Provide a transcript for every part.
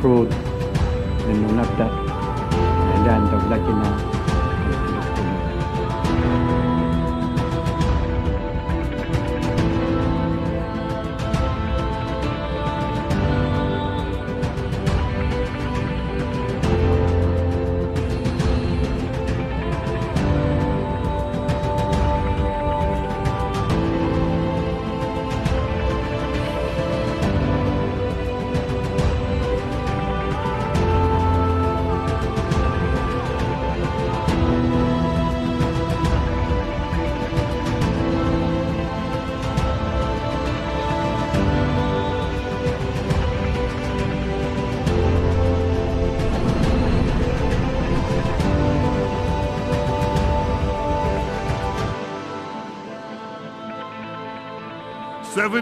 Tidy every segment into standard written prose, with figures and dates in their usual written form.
fruit and none of that. And then dagdagan na.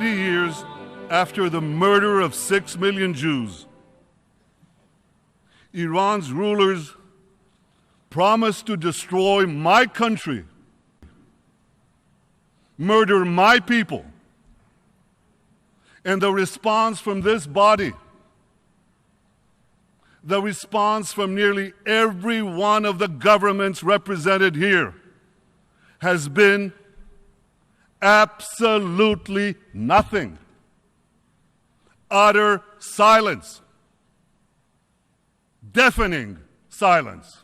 Years after the murder of 6 million Jews, Iran's rulers promised to destroy my country, murder my people, and the response from this body, the response from nearly every one of the governments represented here, has been absolutely nothing. Utter silence. Deafening silence.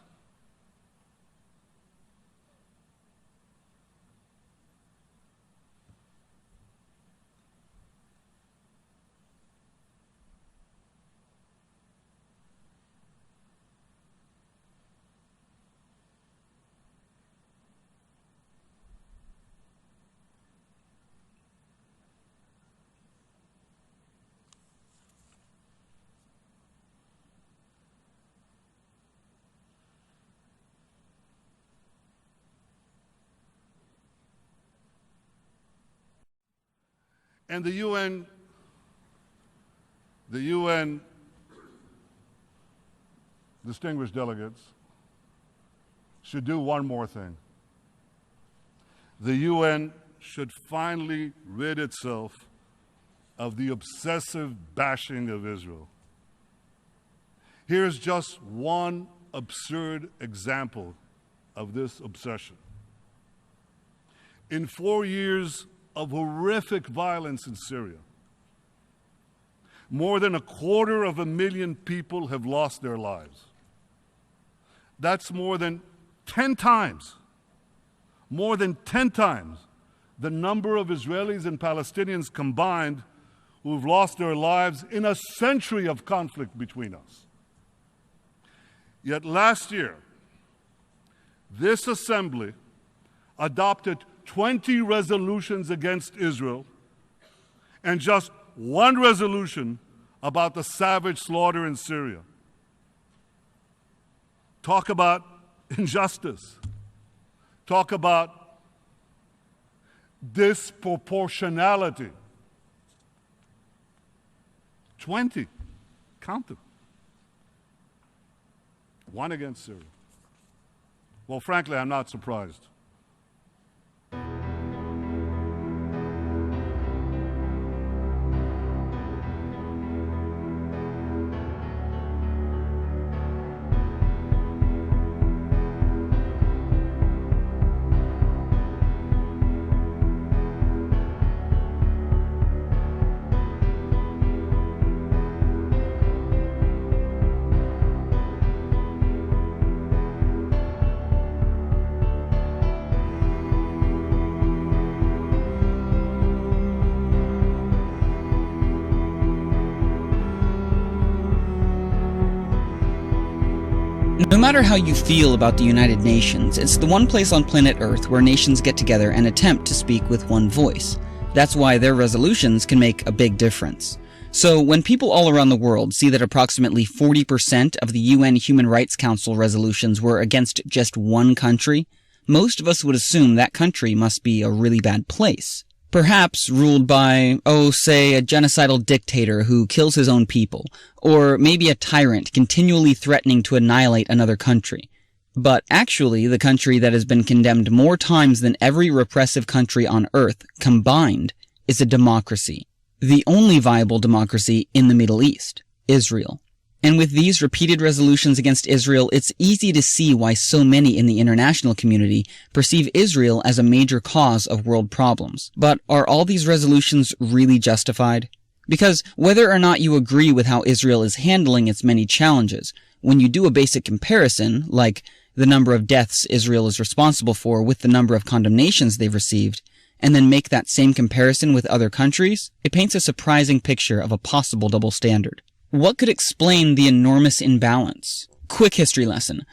And the UN distinguished delegates should do one more thing. The UN should finally rid itself of the obsessive bashing of Israel. Here's just one absurd example of this obsession. In 4 years of horrific violence in Syria, more than 250,000 people have lost their lives. That's more than 10 times the number of Israelis and Palestinians combined who've lost their lives in a century of conflict between us. Yet last year, this assembly adopted 20 resolutions against Israel and just one resolution about the savage slaughter in Syria. Talk about injustice. Talk about disproportionality. 20. Count them. One against Syria. Well, frankly, I'm not surprised. No matter how you feel about the United Nations, it's the one place on planet Earth where nations get together and attempt to speak with one voice. That's why their resolutions can make a big difference. So when people all around the world see that approximately 40% of the UN Human Rights Council resolutions were against just one country, most of us would assume that country must be a really bad place. Perhaps ruled by, say, a genocidal dictator who kills his own people, or maybe a tyrant continually threatening to annihilate another country. But actually, the country that has been condemned more times than every repressive country on Earth combined is a democracy. The only viable democracy in the Middle East, Israel. And with these repeated resolutions against Israel, it's easy to see why so many in the international community perceive Israel as a major cause of world problems. But are all these resolutions really justified? Because whether or not you agree with how Israel is handling its many challenges, when you do a basic comparison, like the number of deaths Israel is responsible for with the number of condemnations they've received, and then make that same comparison with other countries, it paints a surprising picture of a possible double standard. What could explain the enormous imbalance? Quick history lesson.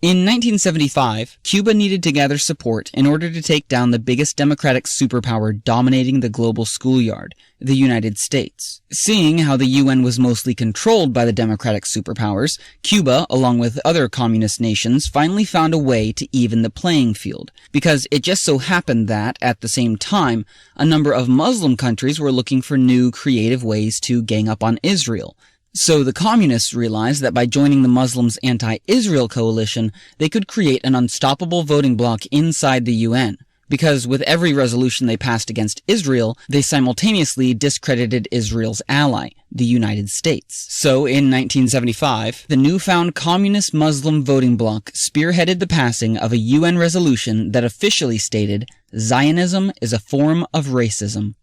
In 1975, Cuba needed to gather support in order to take down the biggest democratic superpower dominating the global schoolyard, the United States. Seeing how the UN was mostly controlled by the democratic superpowers, Cuba, along with other communist nations, finally found a way to even the playing field, because it just so happened that, at the same time, a number of Muslim countries were looking for new, creative ways to gang up on Israel. So the communists realized that by joining the Muslims' anti-Israel coalition, they could create an unstoppable voting bloc inside the UN. Because with every resolution they passed against Israel, they simultaneously discredited Israel's ally, the United States. So in 1975, the newfound communist Muslim voting bloc spearheaded the passing of a UN resolution that officially stated, Zionism is a form of racism.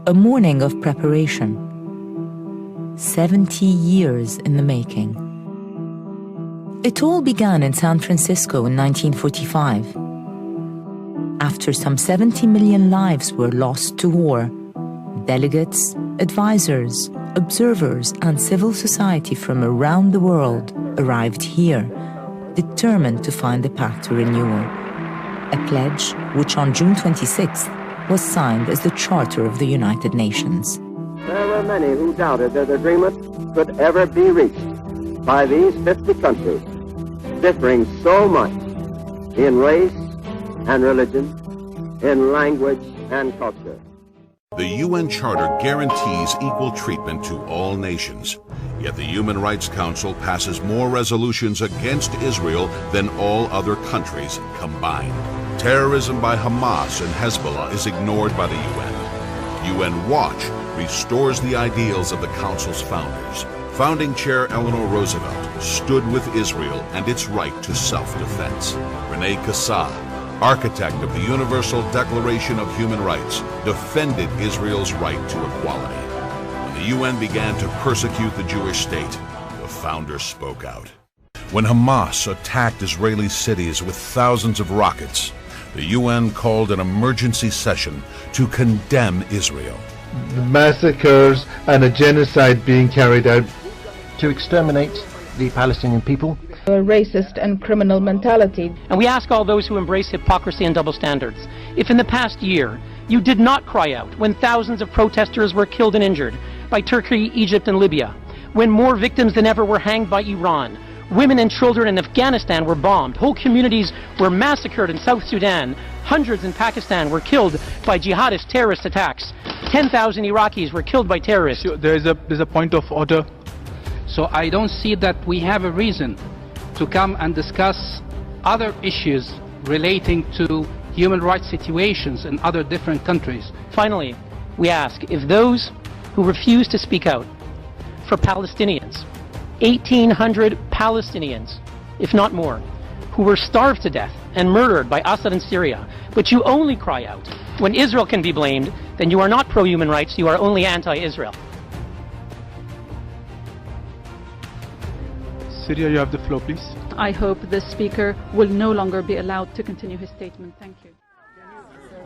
A morning of preparation. 70 years in the making. It all began in San Francisco in 1945. After some 70 million lives were lost to war, delegates, advisors, observers, and civil society from around the world arrived here, determined to find a path to renewal. A pledge which on June 26th was signed as the Charter of the United Nations. There were many who doubted that agreement could ever be reached by these 50 countries, differing so much in race and religion, in language and culture. The UN Charter guarantees equal treatment to all nations, yet the Human Rights Council passes more resolutions against Israel than all other countries combined. Terrorism by Hamas and Hezbollah is ignored by the UN. UN Watch restores the ideals of the Council's founders. Founding Chair Eleanor Roosevelt stood with Israel and its right to self-defense. Rene Cassatt, architect of the Universal Declaration of Human Rights, defended Israel's right to equality. When the UN began to persecute the Jewish state, the founders spoke out. When Hamas attacked Israeli cities with thousands of rockets, the UN called an emergency session to condemn Israel. The massacres and a genocide being carried out to exterminate the Palestinian people. A racist and criminal mentality. And we ask all those who embrace hypocrisy and double standards, if in the past year you did not cry out when thousands of protesters were killed and injured by Turkey, Egypt, and Libya, when more victims than ever were hanged by Iran, women and children in Afghanistan were bombed, whole communities were massacred in South Sudan, hundreds in Pakistan were killed by jihadist terrorist attacks, 10,000 Iraqis were killed by terrorists. There's a point of order. So I don't see that we have a reason to come and discuss other issues relating to human rights situations in other different countries. Finally, we ask if those who refuse to speak out for Palestinians, 1,800 Palestinians, if not more, who were starved to death and murdered by Assad in Syria, but you only cry out when Israel can be blamed, then you are not pro-human rights, you are only anti-Israel. Syria, you have the floor, please. I hope the speaker will no longer be allowed to continue his statement. Thank you.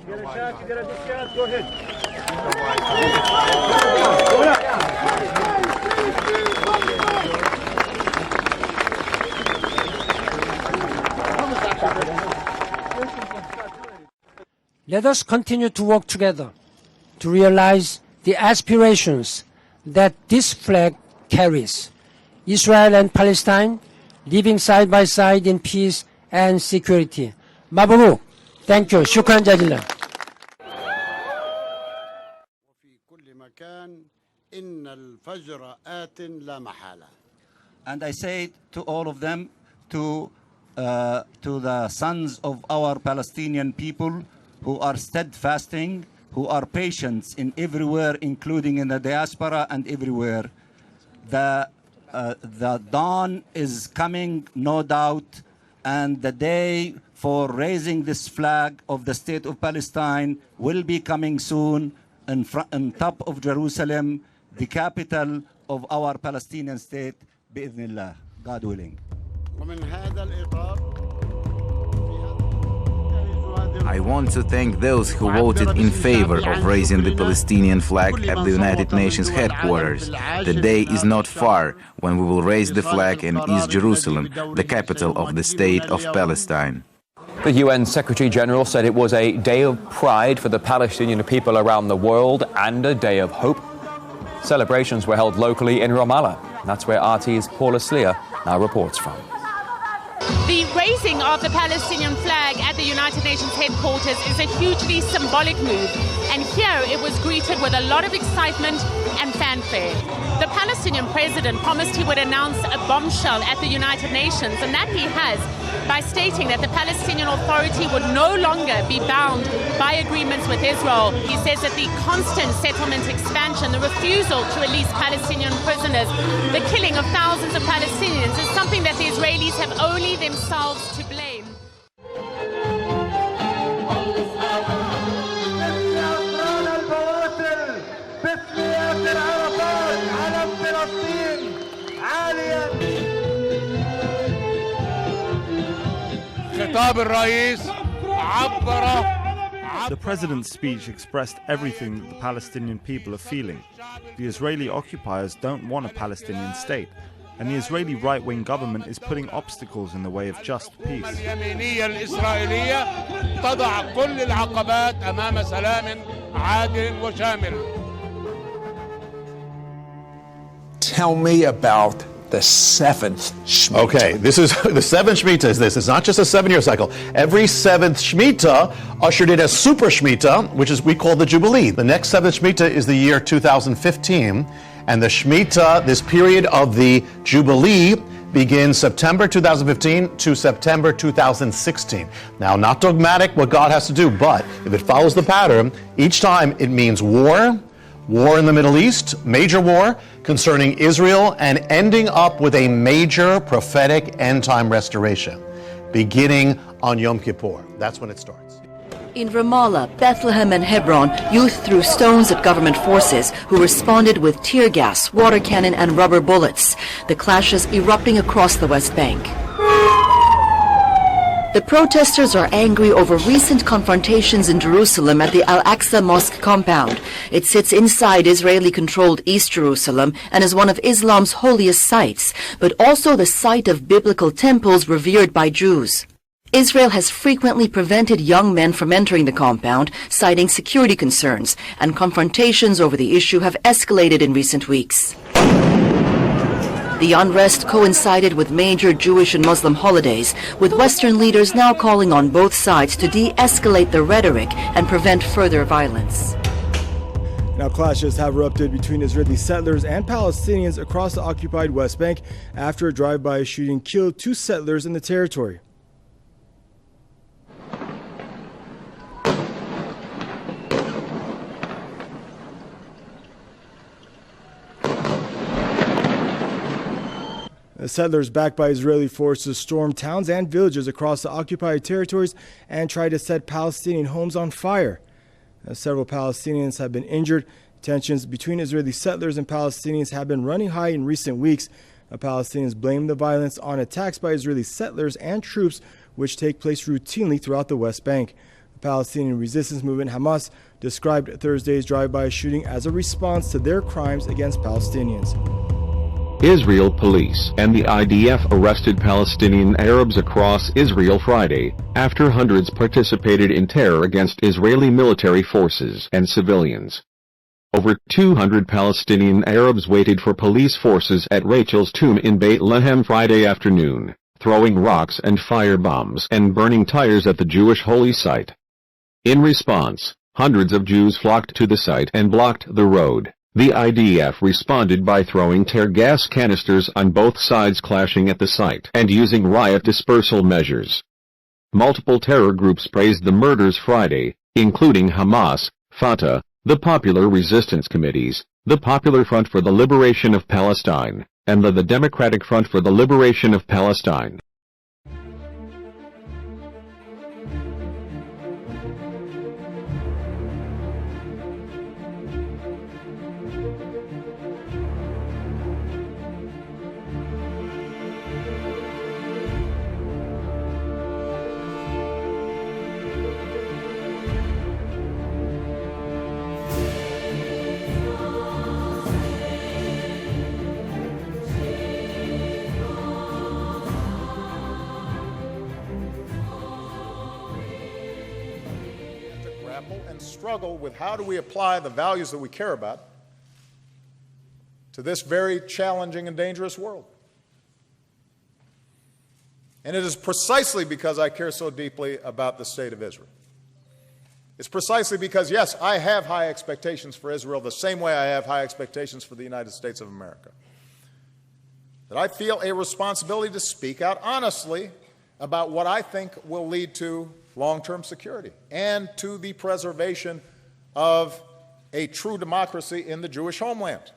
Get a chance, you get a discount, go ahead. Let us continue to work together to realize the aspirations that this flag carries. Israel and Palestine living side by side in peace and security. Mabruk. Thank you. شكرا جزيلا. وفي كل مكان And I say to all of them, to the sons of our Palestinian people who are steadfasting, who are patient in everywhere, including in the diaspora and everywhere, the dawn is coming, no doubt, and the day for raising this flag of the state of Palestine will be coming soon on top of Jerusalem, the capital of our Palestinian state, bi'idhnillah, God willing. I want to thank those who voted in favor of raising the Palestinian flag at the United Nations headquarters. The day is not far when we will raise the flag in East Jerusalem, the capital of the state of Palestine. The UN Secretary-General said it was a day of pride for the Palestinian people around the world and a day of hope. Celebrations were held locally in Ramallah. That's where RT's Paula Slier now reports from. The raising of the Palestinian flag at the United Nations headquarters is a hugely symbolic move, and here it was greeted with a lot of excitement and fanfare. The Palestinian president promised he would announce a bombshell at the United Nations, and that he has, by stating that the Palestinian Authority would no longer be bound by agreements with Israel. He says that the constant settlement expansion, the refusal to release Palestinian prisoners, the killing of thousands of Palestinians is something that the Israelis have only themselves to blame. The president's speech expressed everything that the Palestinian people are feeling. The Israeli occupiers don't want a Palestinian state, and the Israeli right-wing government is putting obstacles in the way of just peace. Tell me about the seventh Shemitah. Okay, this is the seventh Shemitah. Is this? It's not just a 7-year cycle. Every seventh Shemitah ushered in a super Shemitah, which is we call the Jubilee. The next seventh Shemitah is the year 2015, and the Shemitah, this period of the Jubilee, begins September 2015 to September 2016. Now, not dogmatic what God has to do, but if it follows the pattern, each time it means war in the Middle East, major war concerning Israel, and ending up with a major prophetic end-time restoration, beginning on Yom Kippur. That's when it starts. In Ramallah, Bethlehem, and Hebron, youth threw stones at government forces who responded with tear gas, water cannon, and rubber bullets. The clashes erupting across the West Bank. The protesters are angry over recent confrontations in Jerusalem at the Al-Aqsa Mosque compound. It sits inside Israeli-controlled East Jerusalem and is one of Islam's holiest sites, but also the site of biblical temples revered by Jews. Israel has frequently prevented young men from entering the compound, citing security concerns, and confrontations over the issue have escalated in recent weeks. The unrest coincided with major Jewish and Muslim holidays, with Western leaders now calling on both sides to de-escalate the rhetoric and prevent further violence. Now, clashes have erupted between Israeli settlers and Palestinians across the occupied West Bank after a drive-by shooting killed 2 settlers in the territory. The settlers, backed by Israeli forces, stormed towns and villages across the occupied territories and tried to set Palestinian homes on fire. Several Palestinians have been injured. Tensions between Israeli settlers and Palestinians have been running high in recent weeks. Palestinians blame the violence on attacks by Israeli settlers and troops, which take place routinely throughout the West Bank. The Palestinian resistance movement Hamas described Thursday's drive-by shooting as a response to their crimes against Palestinians. Israel police and the IDF arrested Palestinian Arabs across Israel Friday, after hundreds participated in terror against Israeli military forces and civilians. Over 200 Palestinian Arabs waited for police forces at Rachel's tomb in Bethlehem Friday afternoon, throwing rocks and fire bombs and burning tires at the Jewish holy site. In response, hundreds of Jews flocked to the site and blocked the road. The IDF responded by throwing tear gas canisters on both sides, clashing at the site, and using riot dispersal measures. Multiple terror groups praised the murders Friday, including Hamas, Fatah, the Popular Resistance Committees, the Popular Front for the Liberation of Palestine, and the Democratic Front for the Liberation of Palestine. And struggle with how do we apply the values that we care about to this very challenging and dangerous world. And it is precisely because I care so deeply about the state of Israel. It's precisely because, yes, I have high expectations for Israel the same way I have high expectations for the United States of America, that I feel a responsibility to speak out honestly about what I think will lead to long-term security and to the preservation of a true democracy in the Jewish homeland.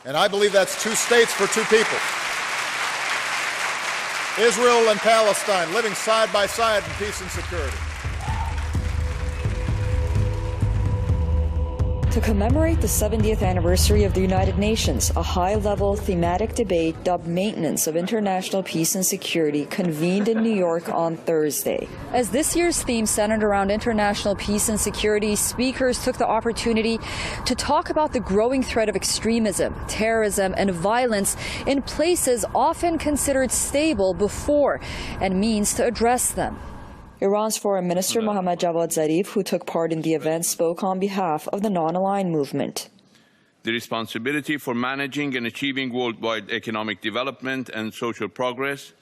And I believe that's two states for two people. Israel and Palestine living side by side in peace and security. To commemorate the 70th anniversary of the United Nations, a high-level thematic debate dubbed Maintenance of International Peace and Security convened in New York on Thursday. As this year's theme centered around international peace and security, speakers took the opportunity to talk about the growing threat of extremism, terrorism, and violence in places often considered stable before, and means to address them. Iran's Foreign Minister Mohammad Javad Zarif, who took part in the event, spoke on behalf of the non-aligned movement. The responsibility for managing and achieving worldwide economic development and social progress,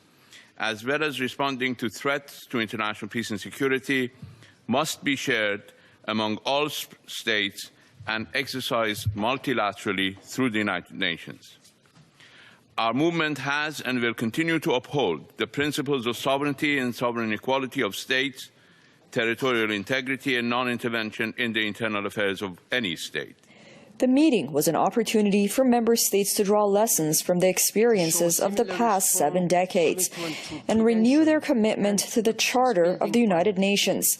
as well as responding to threats to international peace and security, must be shared among all states and exercised multilaterally through the United Nations. Our movement has and will continue to uphold the principles of sovereignty and sovereign equality of states, territorial integrity, and non-intervention in the internal affairs of any state. The meeting was an opportunity for member states to draw lessons from the experiences of the past 7 decades and renew their commitment to the Charter of the United Nations.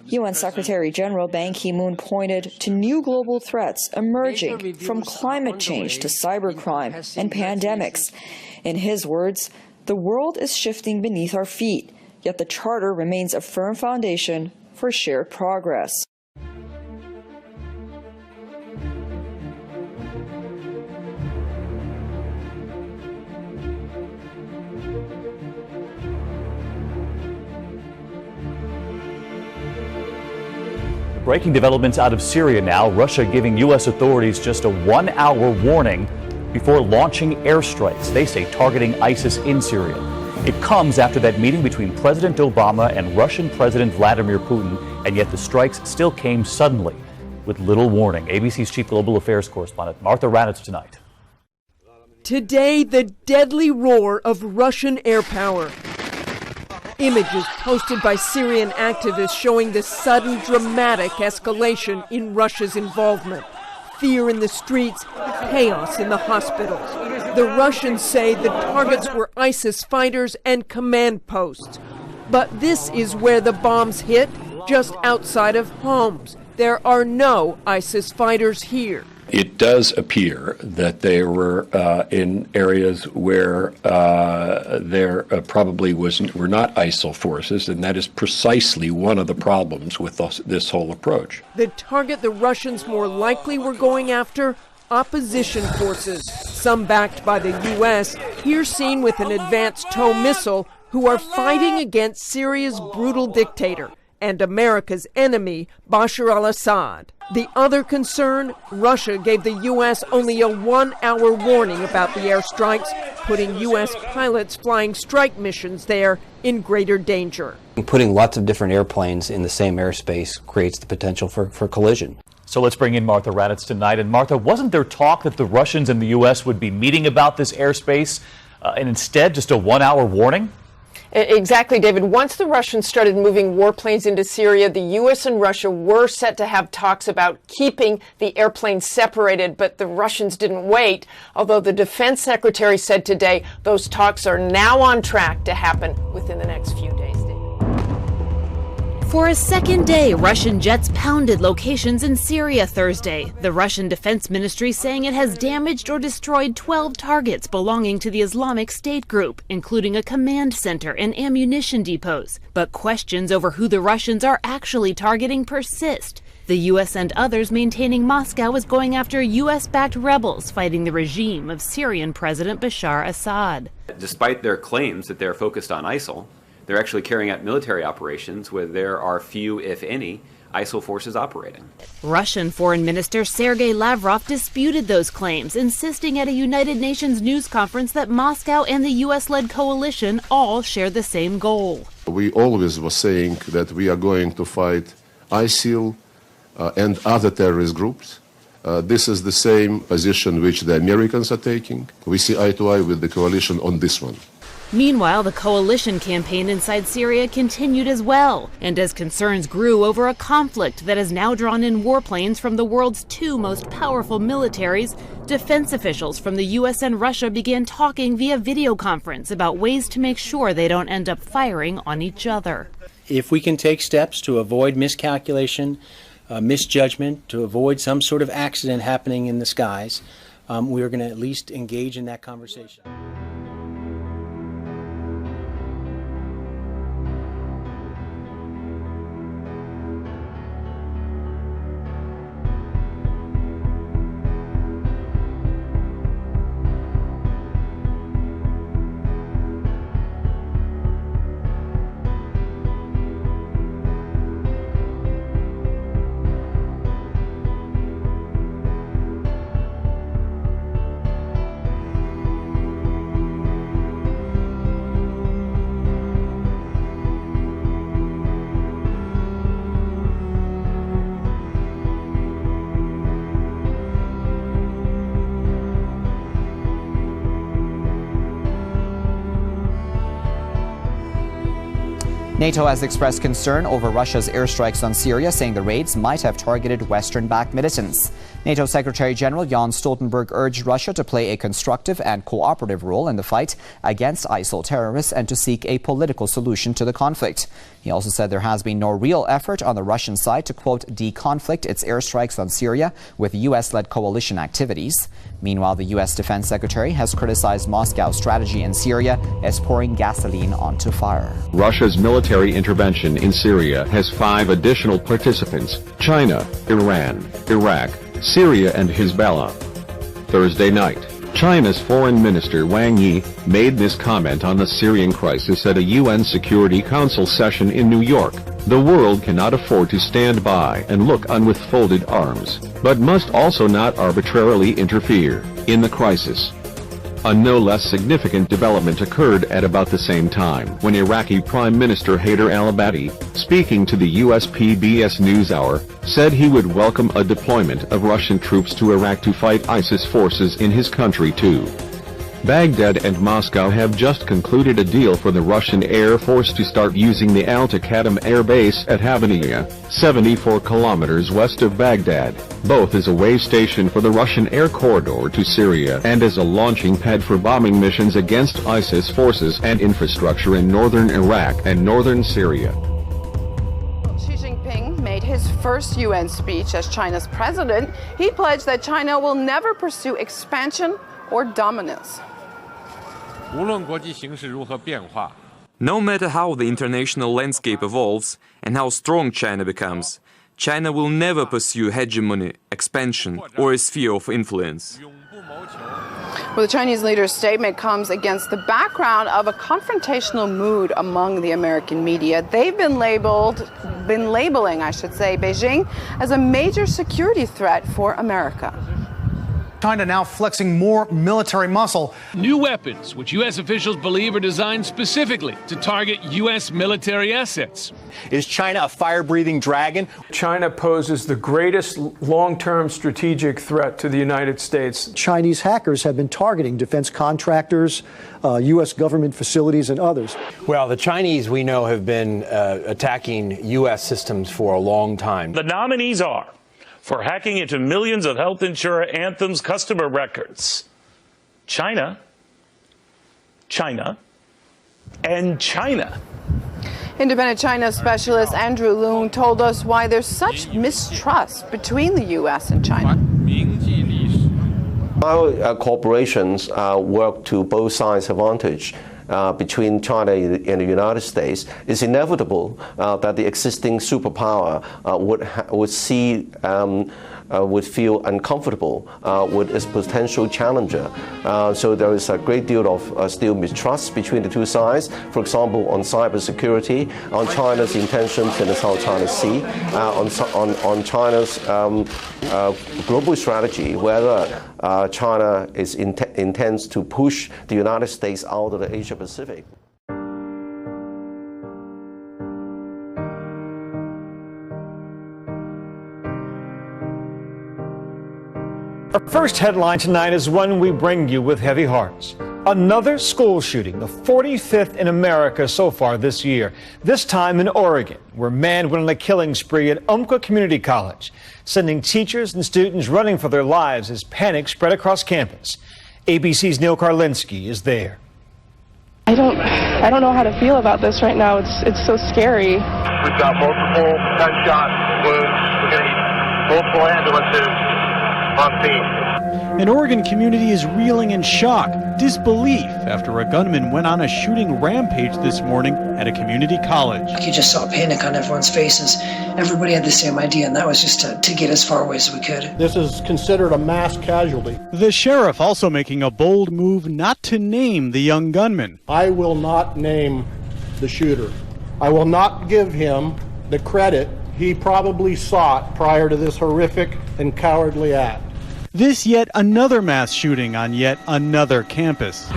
UN Secretary General Ban Ki-moon pointed to new global threats emerging from climate change to cybercrime and pandemics. In his words, the world is shifting beneath our feet, yet the Charter remains a firm foundation for shared progress. Breaking developments out of Syria now, Russia giving U.S. authorities just a 1-hour warning before launching airstrikes, they say targeting ISIS in Syria. It comes after that meeting between President Obama and Russian President Vladimir Putin, and yet the strikes still came suddenly with little warning. ABC's Chief Global Affairs correspondent Martha Ranitz tonight. Today, the deadly roar of Russian air power. Images posted by Syrian activists showing the sudden dramatic escalation in Russia's involvement. Fear in the streets, chaos in the hospitals. The Russians say the targets were ISIS fighters and command posts. But this is where the bombs hit, just outside of Homs. There are no ISIS fighters here. It does appear that they were in areas where there probably were not ISIL forces, and that is precisely one of the problems with this whole approach. The target the Russians more likely were going after, opposition forces, some backed by the U.S., here seen with an advanced TOW missile, who are fighting against Syria's brutal dictator and America's enemy, Bashar al-Assad. The other concern, Russia gave the U.S. only a 1-hour warning about the airstrikes, putting U.S. pilots flying strike missions there in greater danger. Putting lots of different airplanes in the same airspace creates the potential for collision. So let's bring in Martha Raddatz tonight. And Martha, wasn't there talk that the Russians and the U.S. would be meeting about this airspace and instead just a 1-hour warning? Exactly, David. Once the Russians started moving warplanes into Syria, the U.S. and Russia were set to have talks about keeping the airplanes separated, but the Russians didn't wait. Although the defense secretary said today those talks are now on track to happen within the next few days. For a second day, Russian jets pounded locations in Syria Thursday. The Russian Defense Ministry saying it has damaged or destroyed 12 targets belonging to the Islamic State group, including a command center and ammunition depots. But questions over who the Russians are actually targeting persist. The U.S. and others maintaining Moscow is going after U.S.-backed rebels fighting the regime of Syrian President Bashar Assad. Despite their claims that they're focused on ISIL, they're actually carrying out military operations where there are few, if any, ISIL forces operating. Russian Foreign Minister Sergei Lavrov disputed those claims, insisting at a United Nations news conference that Moscow and the U.S.-led coalition all share the same goal. We always were saying that we are going to fight ISIL and other terrorist groups. This is the same position which the Americans are taking. We see eye to eye with the coalition on this one. Meanwhile, the coalition campaign inside Syria continued as well, and as concerns grew over a conflict that has now drawn in warplanes from the world's two most powerful militaries, defense officials from the U.S. and Russia began talking via video conference about ways to make sure they don't end up firing on each other. If we can take steps to avoid miscalculation, misjudgment, to avoid some sort of accident happening in the skies, we are going to at least engage in that conversation. NATO has expressed concern over Russia's airstrikes on Syria, saying the raids might have targeted Western-backed militants. NATO Secretary General Jens Stoltenberg urged Russia to play a constructive and cooperative role in the fight against ISIL terrorists and to seek a political solution to the conflict. He also said there has been no real effort on the Russian side to, quote, deconflict its airstrikes on Syria with U.S.-led coalition activities. Meanwhile, the U.S. Defense Secretary has criticized Moscow's strategy in Syria as pouring gasoline onto fire. Russia's military intervention in Syria has 5 additional participants: China, Iran, Iraq, Syria and Hezbollah. Thursday night, China's Foreign Minister Wang Yi made this comment on the Syrian crisis at a UN Security Council session in New York. The world cannot afford to stand by and look on with folded arms, but must also not arbitrarily interfere in the crisis. A no less significant development occurred at about the same time when Iraqi Prime Minister Haider al-Abadi, speaking to the US PBS NewsHour, said he would welcome a deployment of Russian troops to Iraq to fight ISIS forces in his country too. Baghdad and Moscow have just concluded a deal for the Russian Air Force to start using the Al-Taqaddam Air Base at Habaniya, 74 kilometers west of Baghdad, both as a way station for the Russian air corridor to Syria and as a launching pad for bombing missions against ISIS forces and infrastructure in northern Iraq and northern Syria. Xi Jinping made his first UN speech as China's president. He pledged that China will never pursue expansion or dominance. No matter how the international landscape evolves and how strong China becomes, China will never pursue hegemony, expansion, or a sphere of influence. Well, the Chinese leader's statement comes against the background of a confrontational mood among the American media. They've been labeling, Beijing as a major security threat for America. China now flexing more military muscle. New weapons, which U.S. officials believe are designed specifically to target U.S. military assets. Is China a fire-breathing dragon? China poses the greatest long-term strategic threat to the United States. Chinese hackers have been targeting defense contractors, U.S. government facilities, and others. Well, the Chinese, we know, have been attacking U.S. systems for a long time. The nominees are for hacking into millions of health insurer Anthem's customer records: China, and China. Independent China specialist Andrew Loon told us why there's such mistrust between the U.S. and China. Our corporations work to both sides' advantage. Between China and the United States, it's inevitable that the existing superpower would feel uncomfortable with its potential challenger. So there is a great deal of still mistrust between the two sides. For example, on cybersecurity, on China's intentions in the South China Sea, on China's global strategy, whether China intends to push the United States out of the Asia Pacific. Our first headline tonight is one we bring you with heavy hearts. Another school shooting, the 45th in America so far this year, this time in Oregon, where a man went on a killing spree at Umpqua Community College, sending teachers and students running for their lives as panic spread across campus. ABC's Neil Karlinski is there. I don't know how to feel about this right now. It's so scary. We've got multiple gunshot wounds. We're going to need multiple ambulances on scene. An Oregon community is reeling in shock, disbelief after a gunman went on a shooting rampage this morning at a community college. You just saw panic on everyone's faces. Everybody had the same idea, and that was just to get as far away as we could. This is considered a mass casualty. The sheriff also making a bold move not to name the young gunman. I will not name the shooter. I will not give him the credit he probably sought prior to this horrific and cowardly act. This yet another mass shooting on yet another campus.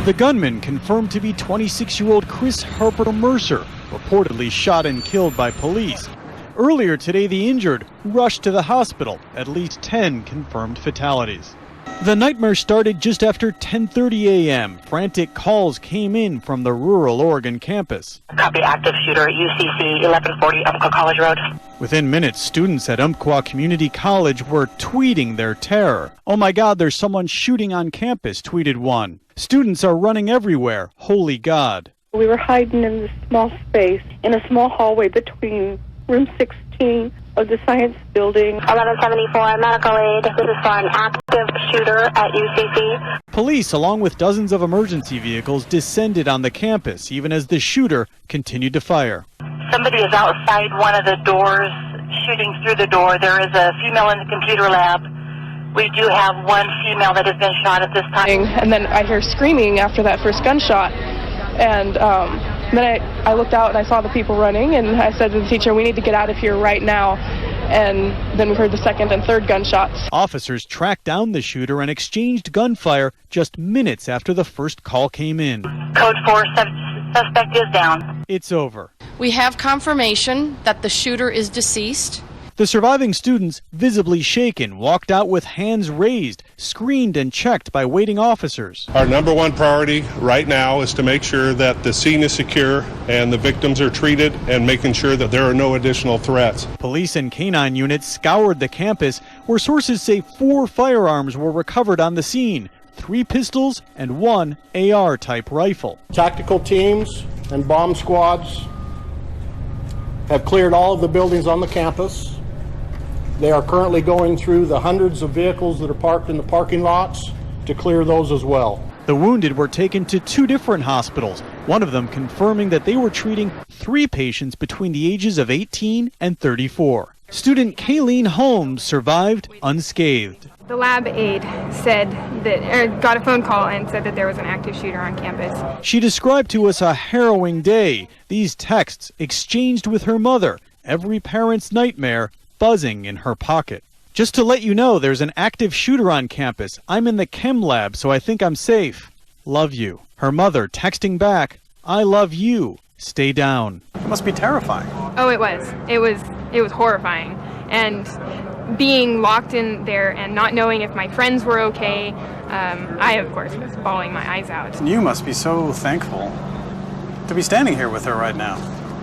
The gunman confirmed to be 26-year-old Chris Harper Mercer, reportedly shot and killed by police. Earlier today, the injured rushed to the hospital. At least 10 confirmed fatalities. The nightmare started just after 10:30 a.m. Frantic calls came in from the rural Oregon campus. Copy, active shooter at UCC 1140 Umpqua College Road. Within minutes, students at Umpqua Community College were tweeting their terror. "Oh my God, there's someone shooting on campus," tweeted one. "Students are running everywhere. Holy God." We were hiding in this small space, in a small hallway between room 16 of the science building. 1174 medical aid. This is for an active shooter at UCC. Police, along with dozens of emergency vehicles, descended on the campus, even as the shooter continued to fire. Somebody is outside one of the doors, shooting through the door. There is a female in the computer lab. We do have one female that has been shot at this time. And then I hear screaming after that first gunshot. And then I looked out and I saw the people running, and I said to the teacher, "We need to get out of here right now." And then we heard the second and third gunshots. Officers tracked down the shooter and exchanged gunfire just minutes after the first call came in. Code 4, suspect is down. It's over. We have confirmation that the shooter is deceased. The surviving students, visibly shaken, walked out with hands raised, screened and checked by waiting officers. Our number one priority right now is to make sure that the scene is secure and the victims are treated, and making sure that there are no additional threats. Police and canine units scoured the campus, where sources say 4 firearms were recovered on the scene, 3 pistols and 1 AR-type rifle. Tactical teams and bomb squads have cleared all of the buildings on the campus. They are currently going through the hundreds of vehicles that are parked in the parking lots to clear those as well. The wounded were taken to 2 different hospitals, one of them confirming that they were treating 3 patients between the ages of 18 and 34. Student Kayleen Holmes survived unscathed. The lab aide said that, got a phone call and said that there was an active shooter on campus. She described to us a harrowing day. These texts exchanged with her mother, every parent's nightmare buzzing in her pocket. Just to let you know, there's an active shooter on campus. I'm in the chem lab, so I think I'm safe. Love you. Her mother texting back, I love you. Stay down. It must be terrifying. Oh, it was. It was horrifying. And being locked in there and not knowing if my friends were okay, I, of course, was bawling my eyes out. You must be so thankful to be standing here with her right now.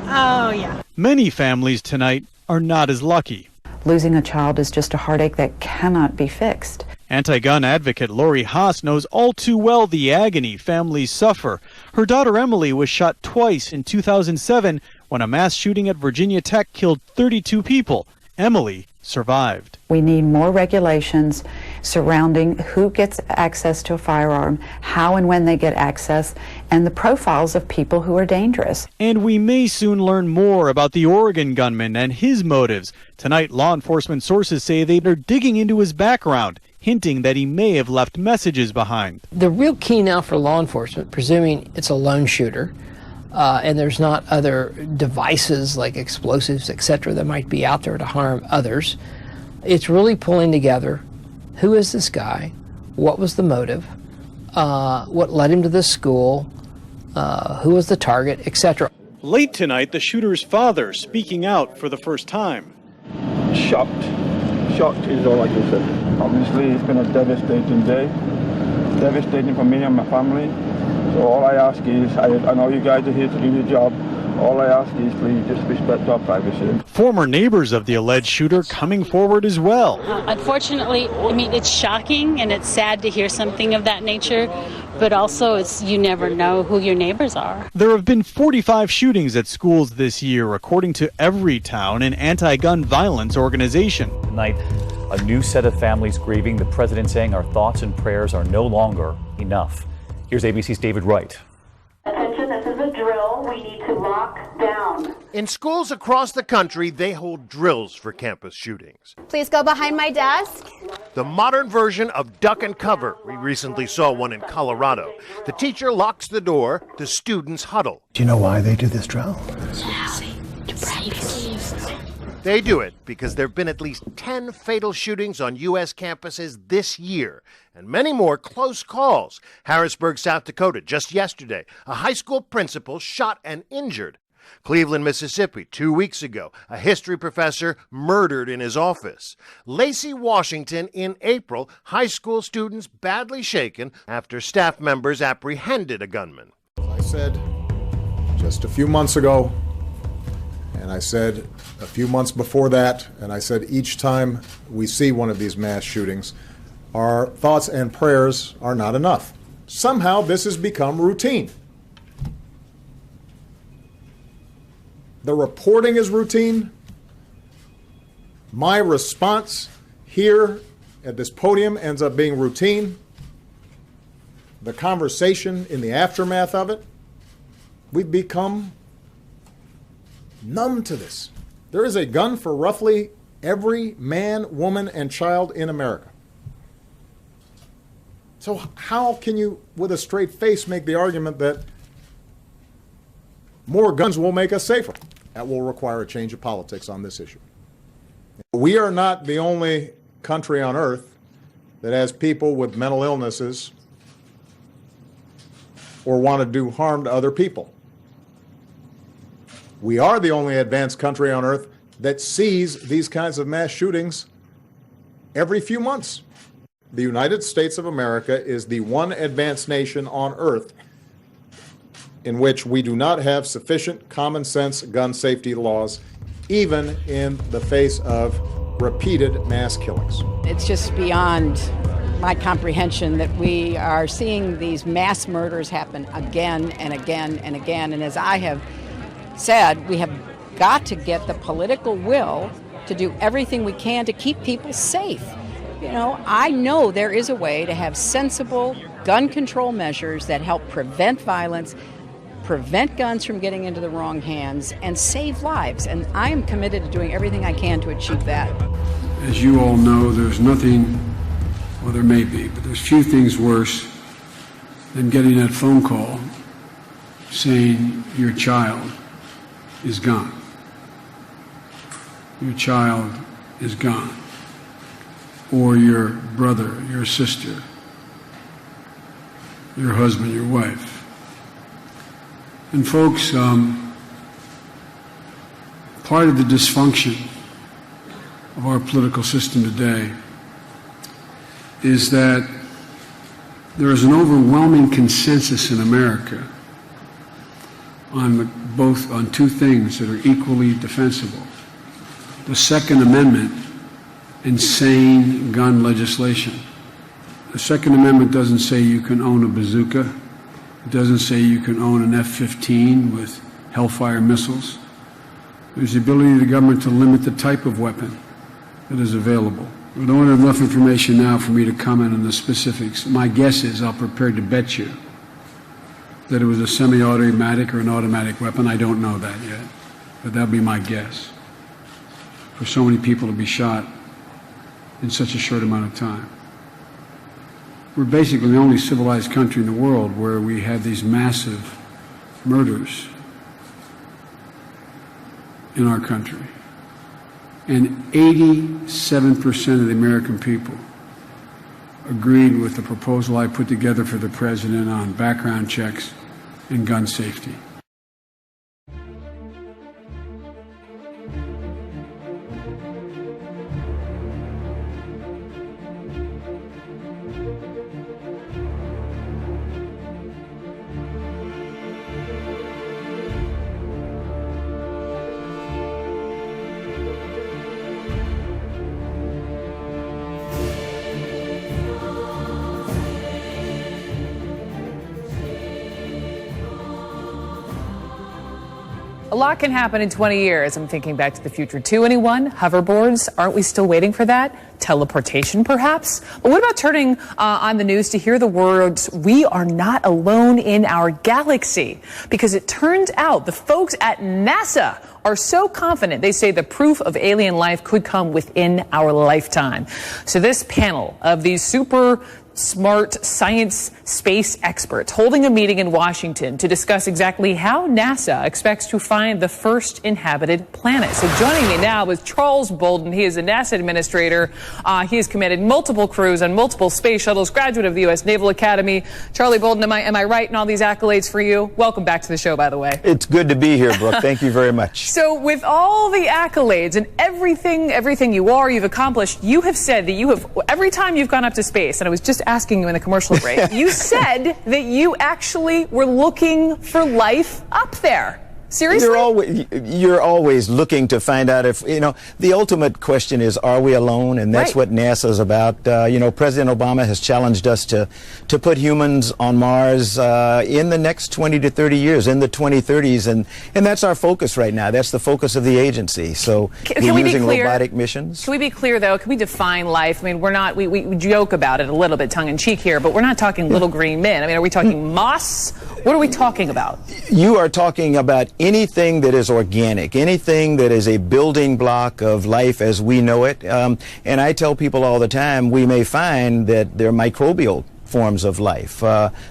Oh, yeah. Many families tonight are not as lucky. Losing a child is just a heartache that cannot be fixed. Anti-gun advocate Lori Haas knows all too well the agony families suffer. Her daughter Emily was shot twice in 2007 when a mass shooting at Virginia Tech killed 32 people. Emily survived. We need more regulations surrounding who gets access to a firearm, how and when they get access, and the profiles of people who are dangerous. And we may soon learn more about the Oregon gunman and his motives. Tonight, law enforcement sources say they are digging into his background, hinting that he may have left messages behind. The real key now for law enforcement, presuming it's a lone shooter, and there's not other devices like explosives, etc., that might be out there to harm others, it's really pulling together who is this guy, what was the motive, what led him to this school, who was the target, etc. Late tonight, the shooter's father speaking out for the first time. Shocked. Shocked is all I can say. Obviously, it's been a devastating day. Devastating for me and my family. So all I ask is, I know you guys are here to do your job. All I ask is please just respect our privacy. Former neighbors of the alleged shooter coming forward as well. Unfortunately, I mean, it's shocking and it's sad to hear something of that nature, but also you never know who your neighbors are. There have been 45 shootings at schools this year, according to Everytown, an anti-gun violence organization. Tonight, a new set of families grieving, the president saying our thoughts and prayers are no longer enough. Here's ABC's David Wright. Attention, this is a drill. We need to lock down. In schools across the country, they hold drills for campus shootings. Please go behind my desk. The modern version of duck and cover. We recently saw one in Colorado. The teacher locks the door, the students huddle. Do you know why they do this drill? To practice. They do it because there have been at least 10 fatal shootings on U.S. campuses this year, and many more close calls. Harrisburg, South Dakota, just yesterday, a high school principal shot and injured. Cleveland, Mississippi, 2 weeks ago, a history professor murdered in his office. Lacey, Washington, in April, high school students badly shaken after staff members apprehended a gunman. I said just a few months ago, and I said a few months before that, and I said each time we see one of these mass shootings, our thoughts and prayers are not enough. Somehow this has become routine. The reporting is routine. My response here at this podium ends up being routine. The conversation in the aftermath of it, we've become numb to this. There is a gun for roughly every man, woman, and child in America. So how can you, with a straight face, make the argument that more guns will make us safer? That will require a change of politics on this issue. We are not the only country on earth that has people with mental illnesses or want to do harm to other people. We are the only advanced country on earth that sees these kinds of mass shootings every few months. The United States of America is the one advanced nation on earth in which we do not have sufficient common sense gun safety laws, even in the face of repeated mass killings. It's just beyond my comprehension that we are seeing these mass murders happen again and again and again. And as I have said, we have got to get the political will to do everything we can to keep people safe. You know, I know there is a way to have sensible gun control measures that help prevent violence, prevent guns from getting into the wrong hands, and save lives. And I am committed to doing everything I can to achieve that. As you all know, there's nothing, well, there may be, but there's few things worse than getting that phone call saying your child is gone. Your child is gone. or your brother, your sister, your husband, your wife. And folks, part of the dysfunction of our political system today is that there is an overwhelming consensus in America on two things that are equally defensible: the Second Amendment and sane gun legislation. The Second Amendment doesn't say you can own a bazooka. It doesn't say you can own an F-15 with Hellfire missiles. There's the ability of the government to limit the type of weapon that is available. We don't have enough information now for me to comment on the specifics. My guess is, I'll prepare to bet you, that it was a semi-automatic or an automatic weapon. I don't know that yet, but that'd be my guess. For so many people to be shot in such a short amount of time. We're basically the only civilized country in the world where we have these massive murders in our country. And 87% of the American people agreed with the proposal I put together for the president on background checks and gun safety. A lot can happen in 20 years. I'm thinking Back to the Future 2. Anyone? Hoverboards? Aren't we still waiting for that? Teleportation, perhaps? But what about turning on the news to hear the words, "We are not alone in our galaxy"? Because it turns out the folks at NASA are so confident, they say the proof of alien life could come within our lifetime. So this panel of these super smart science space experts holding a meeting in Washington to discuss exactly how NASA expects to find the first inhabited planet. So joining me now is Charles Bolden. He is a NASA administrator. He has commanded multiple crews on multiple space shuttles, graduate of the U.S. Naval Academy. Charlie Bolden, am I right in all these accolades for you? Welcome back to the show, by the way. It's good to be here, Brooke. Thank you very much. So with all the accolades and everything you've accomplished, you have said that you have, every time you've gone up to space, and I was just asking you in the commercial break, you said that you actually were looking for life up there. Seriously? You're always looking to find out if, the ultimate question is, are we alone? And that's what NASA is about. President Obama has challenged us to put humans on Mars in the next 20 to 30 years, in the 2030s. And that's our focus right now. That's the focus of the agency. So we're using robotic missions. Can we be clear, though? Can we define life? I mean, we joke about it a little bit tongue-in-cheek here, but we're not talking little green men. I mean, are we talking moss? What are we talking about? You are talking about anything that is organic, anything that is a building block of life as we know it. And I tell people all the time, we may find that there are microbial forms of life.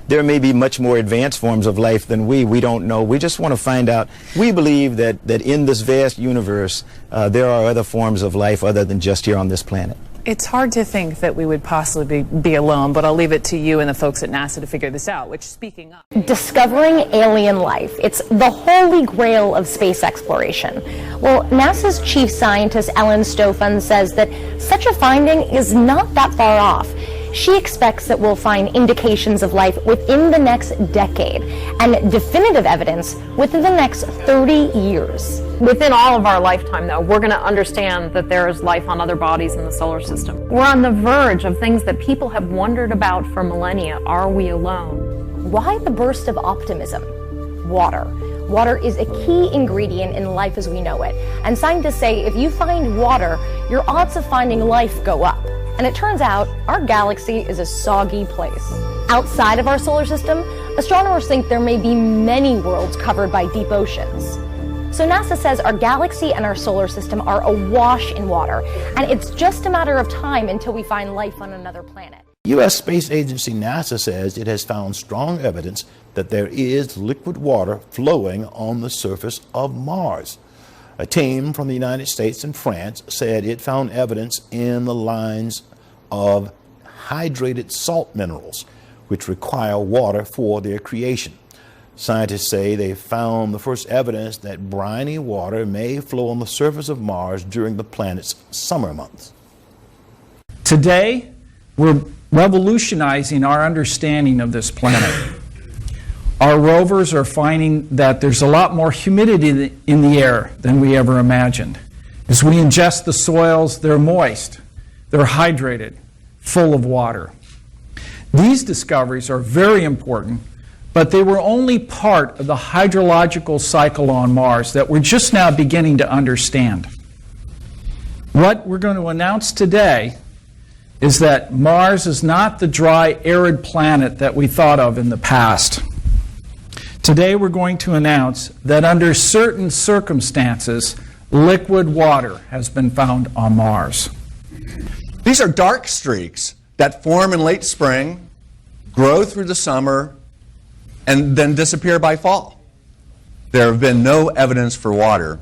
There may be much more advanced forms of life than we don't know. We just want to find out. We believe that in this vast universe, there are other forms of life other than just here on this planet. It's hard to think that we would possibly be alone, but I'll leave it to you and the folks at NASA to figure this out, which, speaking of... Discovering alien life. It's the holy grail of space exploration. Well, NASA's chief scientist, Ellen Stofan, says that such a finding is not that far off. She expects that we'll find indications of life within the next decade and definitive evidence within the next 30 years. Within all of our lifetime, though, we're going to understand that there is life on other bodies in the solar system. We're on the verge of things that people have wondered about for millennia. Are we alone? Why the burst of optimism? Water. Water is a key ingredient in life as we know it. And scientists say if you find water, your odds of finding life go up. And it turns out our galaxy is a soggy place. Outside of our solar system, astronomers think there may be many worlds covered by deep oceans. So NASA says our galaxy and our solar system are awash in water, and it's just a matter of time until we find life on another planet. U.S. Space Agency NASA says it has found strong evidence that there is liquid water flowing on the surface of Mars. A team from the United States and France said it found evidence in the lines of hydrated salt minerals, which require water for their creation. Scientists say they found the first evidence that briny water may flow on the surface of Mars during the planet's summer months. Today, we're revolutionizing our understanding of this planet. Our rovers are finding that there's a lot more humidity in the air than we ever imagined. As we ingest the soils, they're moist, they're hydrated, full of water. These discoveries are very important, but they were only part of the hydrological cycle on Mars that we're just now beginning to understand. What we're going to announce today is that Mars is not the dry, arid planet that we thought of in the past. Today we're going to announce that under certain circumstances, liquid water has been found on Mars. These are dark streaks that form in late spring, grow through the summer, and then disappear by fall. There have been no evidence for water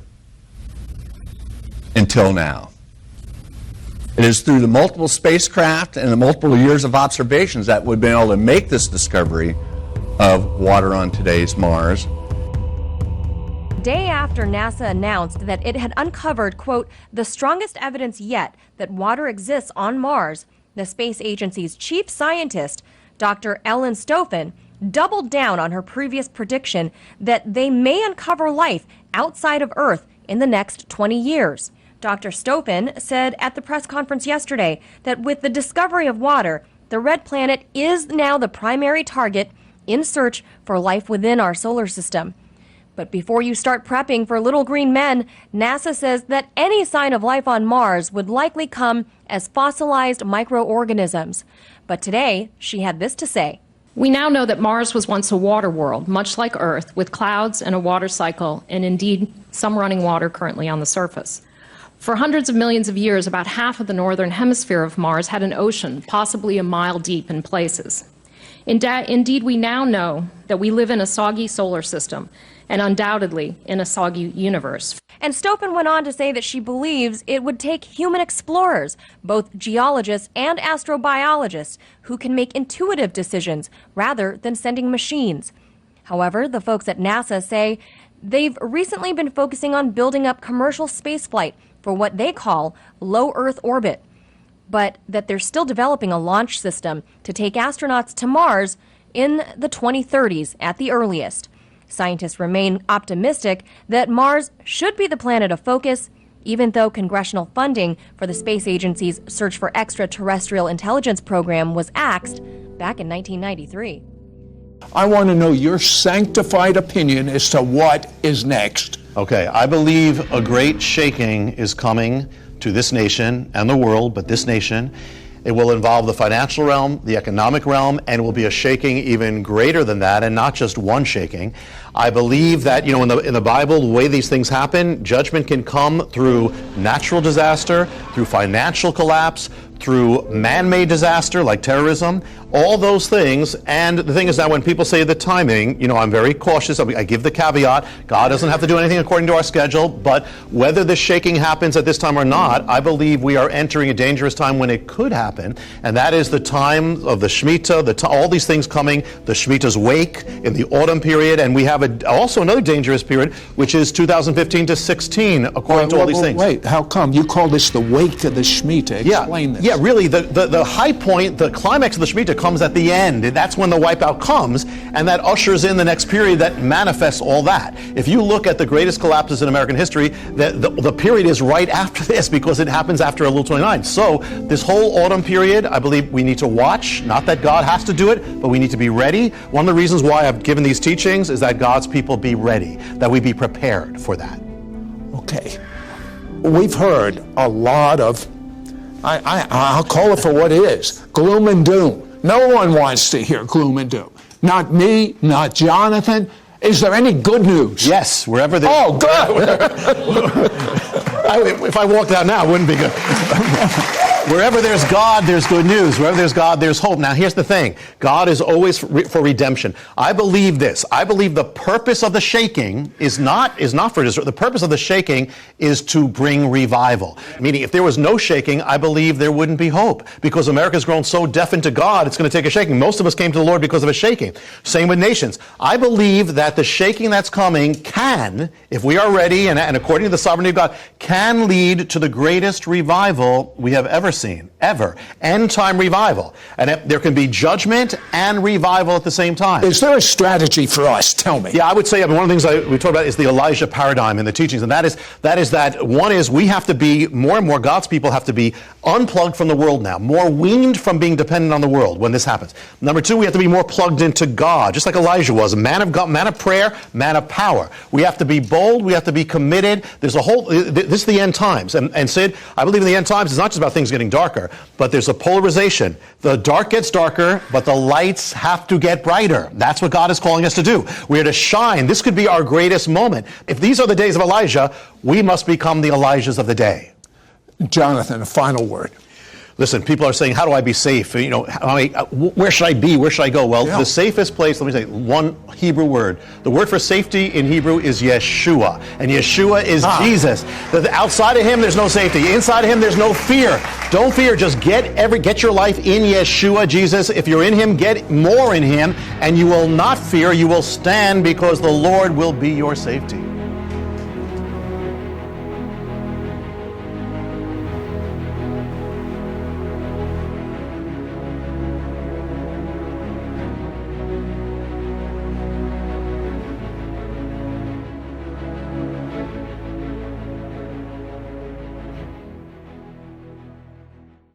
until now. It is through the multiple spacecraft and the multiple years of observations that we've been able to make this discovery of water on today's Mars. Day after NASA announced that it had uncovered, quote, the strongest evidence yet that water exists on Mars, the space agency's chief scientist, Dr. Ellen Stofan, doubled down on her previous prediction that they may uncover life outside of Earth in the next 20 years. Dr. Stofan said at the press conference yesterday that with the discovery of water, the red planet is now the primary target in search for life within our solar system. But before you start prepping for little green men, NASA says that any sign of life on Mars would likely come as fossilized microorganisms. But today, she had this to say. We now know that Mars was once a water world, much like Earth, with clouds and a water cycle, and indeed some running water currently on the surface. For hundreds of millions of years, about half of the northern hemisphere of Mars had an ocean, possibly a mile deep in places. Indeed, we now know that we live in a soggy solar system, and undoubtedly in a soggy universe. And Stofan went on to say that she believes it would take human explorers, both geologists and astrobiologists, who can make intuitive decisions rather than sending machines. However, the folks at NASA say they've recently been focusing on building up commercial spaceflight for what they call low Earth orbit, but that they're still developing a launch system to take astronauts to Mars in the 2030s at the earliest. Scientists remain optimistic that Mars should be the planet of focus, even though congressional funding for the space agency's Search for Extraterrestrial Intelligence program was axed back in 1993. I want to know your sanctified opinion as to what is next. Okay, I believe a great shaking is coming to this nation and the world, but this nation. It will involve the financial realm, the economic realm, and it will be a shaking even greater than that, and not just one shaking. I believe that, in the Bible, the way these things happen, judgment can come through natural disaster, through financial collapse, through man-made disaster like terrorism, all those things. And the thing is that when people say the timing, I'm very cautious. I give the caveat, God doesn't have to do anything according to our schedule, but whether the shaking happens at this time or not, I believe we are entering a dangerous time when it could happen, and that is the time of the Shemitah, all these things coming, the Shemitah's wake in the autumn period, and we have also another dangerous period, which is 2015 to 16, according to all these things. Wait, how come? You call this the wake of the Shemitah. Explain this. Yeah, really, the high point, the climax of the Shemitah comes at the end. That's when the wipeout comes, and that ushers in the next period that manifests all that. If you look at the greatest collapses in American history, the period is right after this because it happens after Elul 29. So this whole autumn period, I believe we need to watch. Not that God has to do it, but we need to be ready. One of the reasons why I've given these teachings is that God's people be ready, that we be prepared for that. Okay. We've heard a lot of, I'll call it for what it is, gloom and doom. No one wants to hear gloom and doom. Not me, not Jonathan. Is there any good news? Yes, wherever there. Oh, good! If I walked out now, it wouldn't be good. Wherever there's God, there's good news. Wherever there's God, there's hope. Now, here's the thing. God is always for redemption. I believe this. I believe the purpose of the shaking is not for Israel. The purpose of the shaking is to bring revival. Meaning, if there was no shaking, I believe there wouldn't be hope. Because America's grown so deafened to God, it's going to take a shaking. Most of us came to the Lord because of a shaking. Same with nations. I believe that the shaking that's coming can, if we are ready and according to the sovereignty of God, can lead to the greatest revival we have ever seen, ever. End time revival. And there can be judgment and revival at the same time. Is there a strategy for us? Tell me. Yeah, I would say, one of the things we talked about is the Elijah paradigm in the teachings. And that is one is we have to be, more and more God's people have to be unplugged from the world now, more weaned from being dependent on the world when this happens. Number two, we have to be more plugged into God, just like Elijah was, a man of God, man of prayer, man of power. We have to be bold. We have to be committed. There's a whole, this is the end times. And Sid, I believe in the end times, it's not just about things getting darker, but there's a polarization. The dark gets darker, but the lights have to get brighter. That's what God is calling us to do. We are to shine. This could be our greatest moment. If these are the days of Elijah, we must become the Elijahs of the day. Jonathan, a final word. Listen, people are saying, how do I be safe? Where should I be? Where should I go? Well, the safest place, let me say one Hebrew word. The word for safety in Hebrew is Yeshua. And Yeshua is Jesus. Outside of him, there's no safety. Inside of him, there's no fear. Don't fear. Just get your life in Yeshua, Jesus. If you're in him, get more in him. And you will not fear. You will stand because the Lord will be your safety.